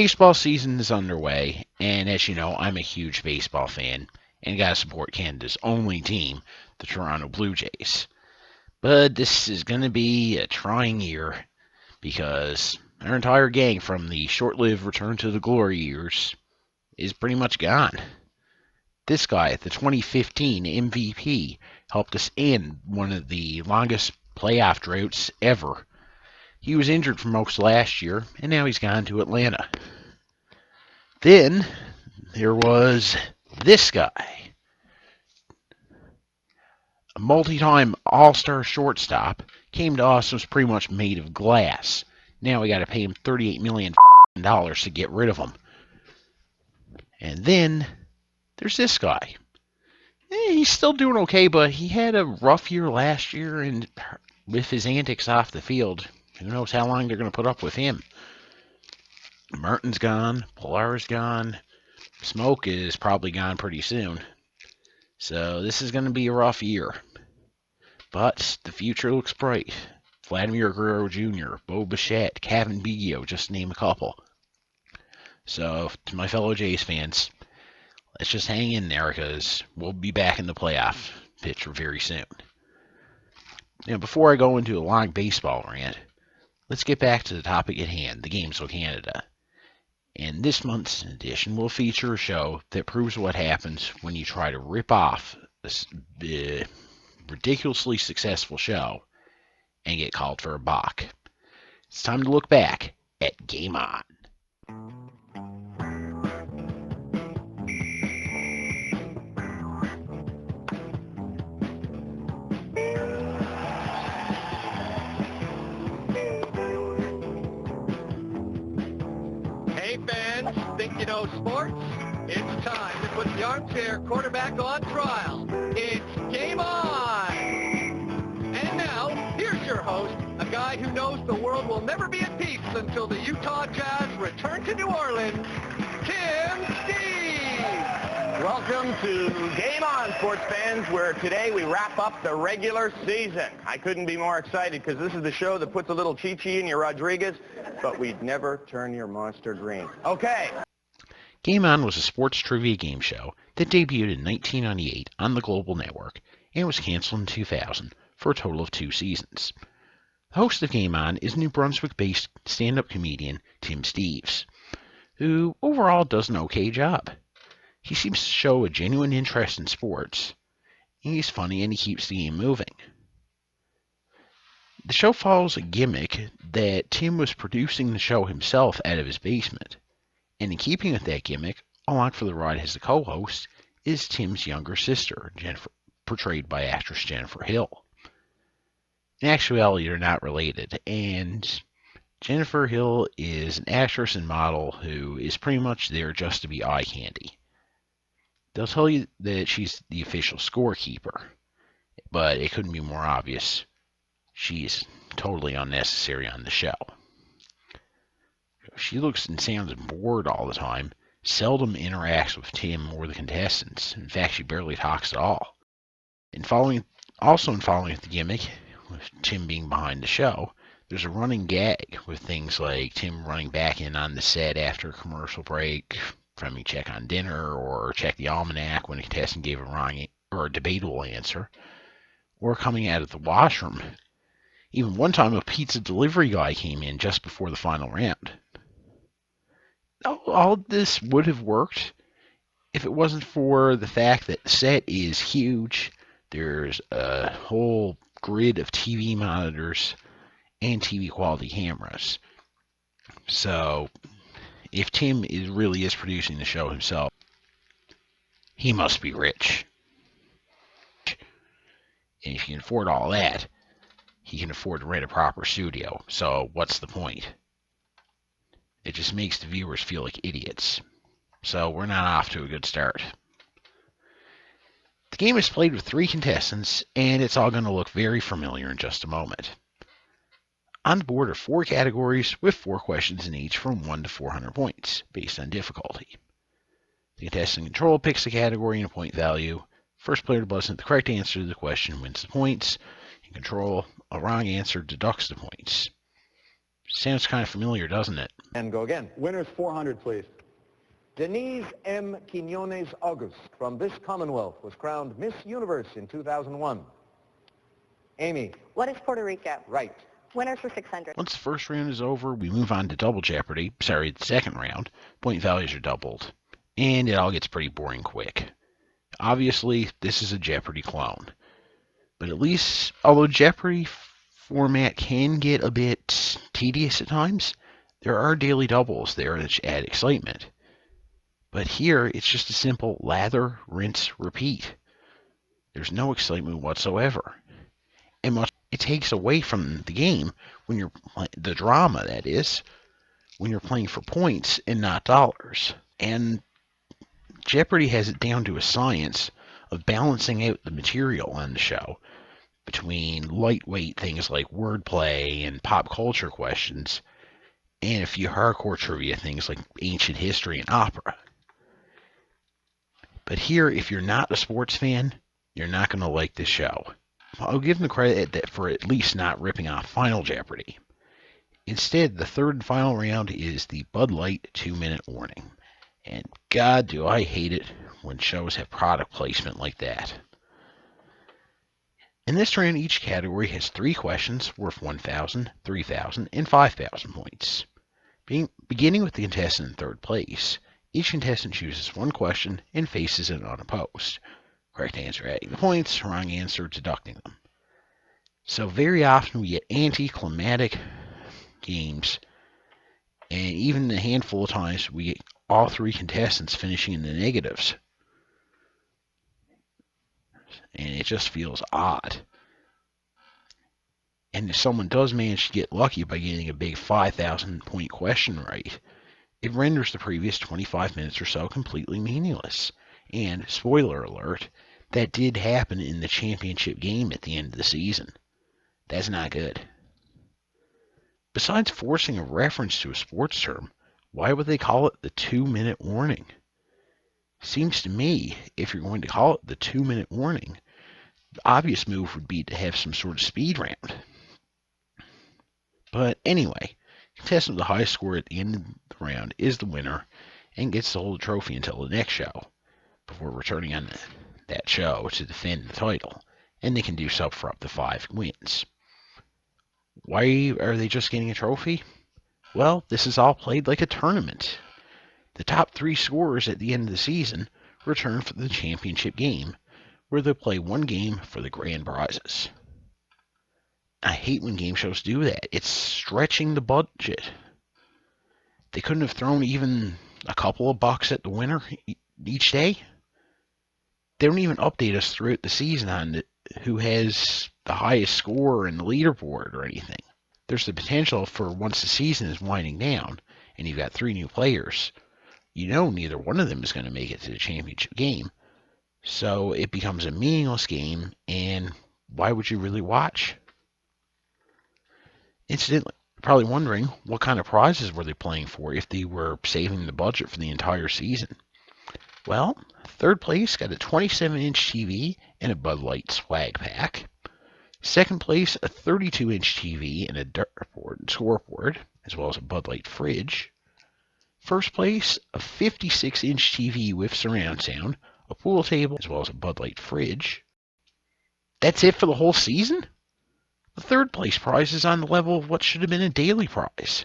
baseball season is underway, and as you know, I'm a huge baseball fan and gotta support Canada's only team, the Toronto Blue Jays. But this is gonna be a trying year because our entire gang from the short-lived Return to the Glory years is pretty much gone. This guy, the 2015 MVP, helped us end one of the longest playoff droughts ever. He was injured for most last year, and now he's gone to Atlanta. Then there was this guy, a multi-time all-star shortstop, came to us and was pretty much made of glass. Now we got to pay him $38 million to get rid of him. And then there's this guy. He's still doing okay, but he had a rough year last year, and with his antics off the field, who knows how long they're going to put up with him. Merton's gone, Pilar's gone, Smoke is probably gone pretty soon. So this is going to be a rough year. But the future looks bright. Vladimir Guerrero Jr., Bo Bichette, Kevin Biggio, just to name a couple. So to my fellow Jays fans, let's just hang in there because we'll be back in the playoff picture very soon. Now, before I go into a long baseball rant, let's get back to the topic at hand, the games of Canada. And this month's edition will feature a show that proves what happens when you try to rip off this ridiculously successful show and get called for a balk. It's time to look back at Game On. Hey fans, think you know sports? It's time to put the armchair quarterback on trial. It's Game On! And now, here's your host, a guy who knows the world will never be at peace until the Utah Jazz return to New Orleans, Tim Steve! Welcome to Game On, sports fans, where today we wrap up the regular season. I couldn't be more excited because this is the show that puts a little Chi-Chi in your Rodriguez, but we'd never turn your monster green. Okay. Game On was a sports trivia game show that debuted in 1998 on the Global Network and was canceled in 2000 for a total of 2 seasons. The host of Game On is New Brunswick-based stand-up comedian Tim Steeves, who overall does an okay job. He seems to show a genuine interest in sports, and he's funny and he keeps the game moving. The show follows a gimmick that Tim was producing the show himself out of his basement, and in keeping with that gimmick, along for the ride as the co-host is Tim's younger sister, Jennifer, portrayed by actress Jennifer Hill. In actuality, they're not related, and Jennifer Hill is an actress and model who is pretty much there just to be eye candy. They'll tell you that she's the official scorekeeper, but it couldn't be more obvious. She's totally unnecessary on the show. She looks and sounds bored all the time, seldom interacts with Tim or the contestants. In fact, she barely talks at all. Also in following with the gimmick, with Tim being behind the show, there's a running gag with things like Tim running back in on the set after a commercial break, from a check on dinner, or check the almanac when a contestant gave a wrong or a debatable answer, or coming out of the washroom. Even one time a pizza delivery guy came in just before the final round. All of this would have worked if it wasn't for the fact that the set is huge. There's a whole grid of TV monitors and TV quality cameras. So if Tim really is producing the show himself, he must be rich. And if he can afford all that, he can afford to rent a proper studio. So what's the point? It just makes the viewers feel like idiots. So we're not off to a good start. The game is played with 3 contestants, and it's all going to look very familiar in just a moment. On the board are 4 categories with 4 questions in each from 1 to 400 points, based on difficulty. The contestant in control picks a category and a point value. First player to buzz in the correct answer to the question wins the points. In control, a wrong answer deducts the points. Sounds kind of familiar, doesn't it? And go again. Winners 400, please. Denise M. Quinones August from this Commonwealth was crowned Miss Universe in 2001. Amy. What is Puerto Rico? Right. Winners for 600. Once the first round is over, we move on to Double Jeopardy. Sorry, the second round. Point values are doubled. And it all gets pretty boring quick. Obviously, this is a Jeopardy clone. But at least, although Jeopardy format can get a bit tedious at times, there are daily doubles there that add excitement. But here, it's just a simple lather, rinse, repeat. There's no excitement whatsoever. And it takes away from the game when you're the drama, that is, when you're playing for points and not dollars. And Jeopardy has it down to a science of balancing out the material on the show between lightweight things like wordplay and pop culture questions and a few hardcore trivia things like ancient history and opera. But here, if you're not a sports fan, you're not going to like this show. I'll give them the credit for at least not ripping off Final Jeopardy. Instead, the third and final round is the Bud Light 2-minute warning. And God, do I hate it when shows have product placement like that. In this round, each category has 3 questions worth 1,000, 3,000, and 5,000 points. Beginning with the contestant in third place, each contestant chooses one question and faces it unopposed. Correct answer adding the points, wrong answer deducting them. So very often we get anticlimactic games, and even a handful of times we get all 3 contestants finishing in the negatives. And it just feels odd. And if someone does manage to get lucky by getting a big 5,000 point question right, it renders the previous 25 minutes or so completely meaningless. And, spoiler alert, that did happen in the championship game at the end of the season. That's not good. Besides forcing a reference to a sports term, why would they call it the 2-minute warning? Seems to me, if you're going to call it the 2-minute warning, the obvious move would be to have some sort of speed round. But anyway, contestant with the highest score at the end of the round is the winner and gets to hold the trophy until the next show, before returning on that show to defend the title, and they can do so for up to 5 wins. Why are they just getting a trophy? Well, this is all played like a tournament. The top 3 scorers at the end of the season return for the championship game, where they'll play one game for the grand prizes. I hate when game shows do that. It's stretching the budget. They couldn't have thrown even a couple of bucks at the winner each day. They don't even update us throughout the season on who has the highest score in the leaderboard or anything. There's the potential for once the season is winding down and you've got 3 new players, you know neither one of them is going to make it to the championship game. So it becomes a meaningless game, and why would you really watch? Incidentally, you're probably wondering what kind of prizes were they playing for if they were saving the budget for the entire season. Well, third place got a 27-inch TV and a Bud Light swag pack. Second place, a 32-inch TV and a dartboard and scoreboard, as well as a Bud Light fridge. First place, a 56-inch TV with surround sound, a pool table, as well as a Bud Light fridge. That's it for the whole season? The third place prize is on the level of what should have been a daily prize.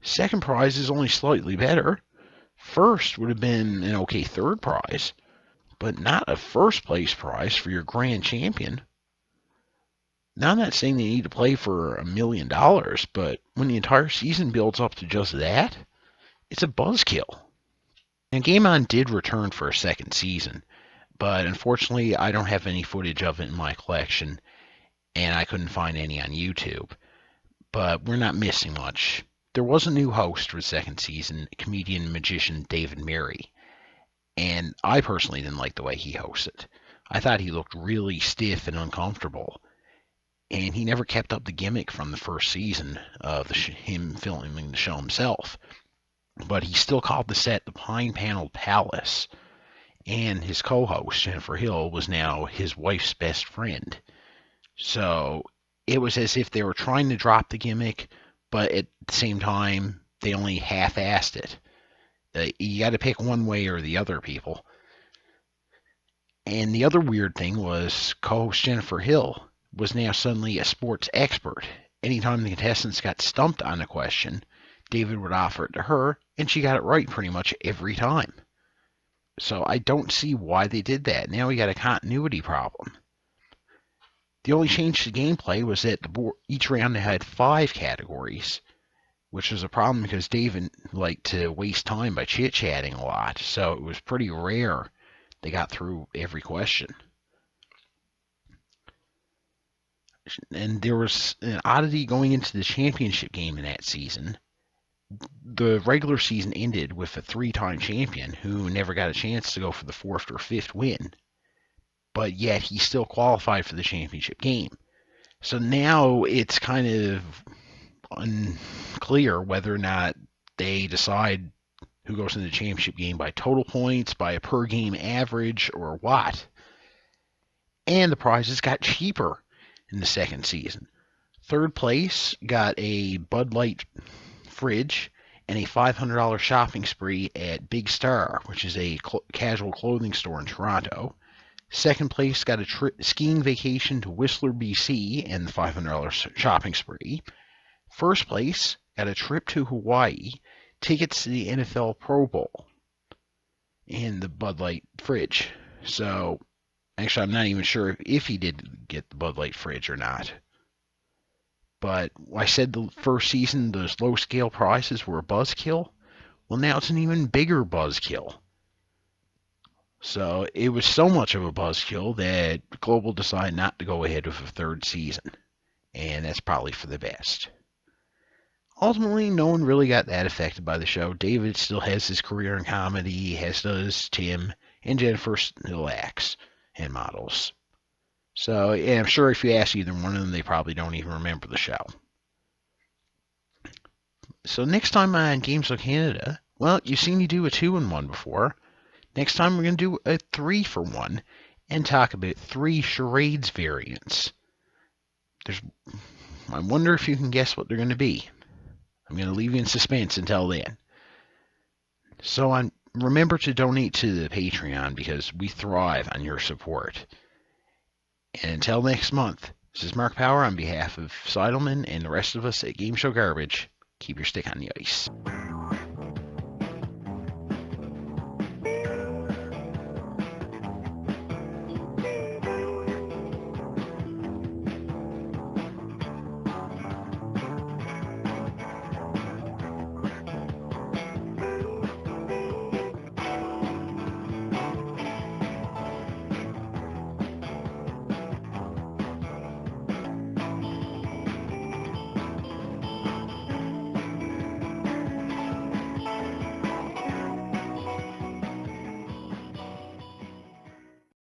Second prize is only slightly better. First would have been an okay third prize, but not a first place prize for your grand champion. Now, I'm not saying they need to play for $1 million, but when the entire season builds up to just that, it's a buzzkill. And Game On did return for a second season, but unfortunately I don't have any footage of it in my collection, and I couldn't find any on YouTube. But we're not missing much. There was a new host for the second season, comedian and magician David Mary, and I personally didn't like the way he hosted. I thought he looked really stiff and uncomfortable, and he never kept up the gimmick from the first season of him filming the show himself. But he still called the set the Pine Panel Palace, and his co-host, Jennifer Hill, was now his wife's best friend. So it was as if they were trying to drop the gimmick, but at the same time, they only half-assed it. You got to pick one way or the other, people. And the other weird thing was co-host Jennifer Hill was now suddenly a sports expert. Anytime the contestants got stumped on a question, David would offer it to her, and she got it right pretty much every time. So I don't see why they did that. Now we got a continuity problem. The only change to gameplay was that each round had 5 categories, which was a problem because David liked to waste time by chit-chatting a lot, so it was pretty rare they got through every question. And there was an oddity going into the championship game in that season. The regular season ended with a 3-time champion who never got a chance to go for the 4th or 5th win, but yet he still qualified for the championship game. So now it's kind of unclear whether or not they decide who goes into the championship game by total points, by a per game average, or what. And the prizes got cheaper in the second season. Third place got a Bud Light fridge and a $500 shopping spree at Big Star, which is a casual clothing store in Toronto. Second place got a skiing vacation to Whistler, BC, and the $500 shopping spree. First place got a trip to Hawaii, tickets to the NFL Pro Bowl, and the Bud Light fridge. So, actually, I'm not even sure if he did get the Bud Light fridge or not. But I said the first season those low-scale prizes were a buzzkill. Well, now it's an even bigger buzzkill. So it was so much of a buzzkill that Global decided not to go ahead with a third season. And that's probably for the best. Ultimately, no one really got that affected by the show. David still has his career in comedy, as does Tim, and Jennifer still acts and models. So, yeah, I'm sure if you ask either one of them, they probably don't even remember the show. So next time on Games of Canada, well, you've seen me do a 2-in-1 before. Next time we're going to do a 3-for-1 and talk about 3 charades variants. I wonder if you can guess what they're going to be. I'm going to leave you in suspense until then. So remember to donate to the Patreon because we thrive on your support. And until next month, this is Marc Power on behalf of Seidelman and the rest of us at Game Show Garbage. Keep your stick on the ice.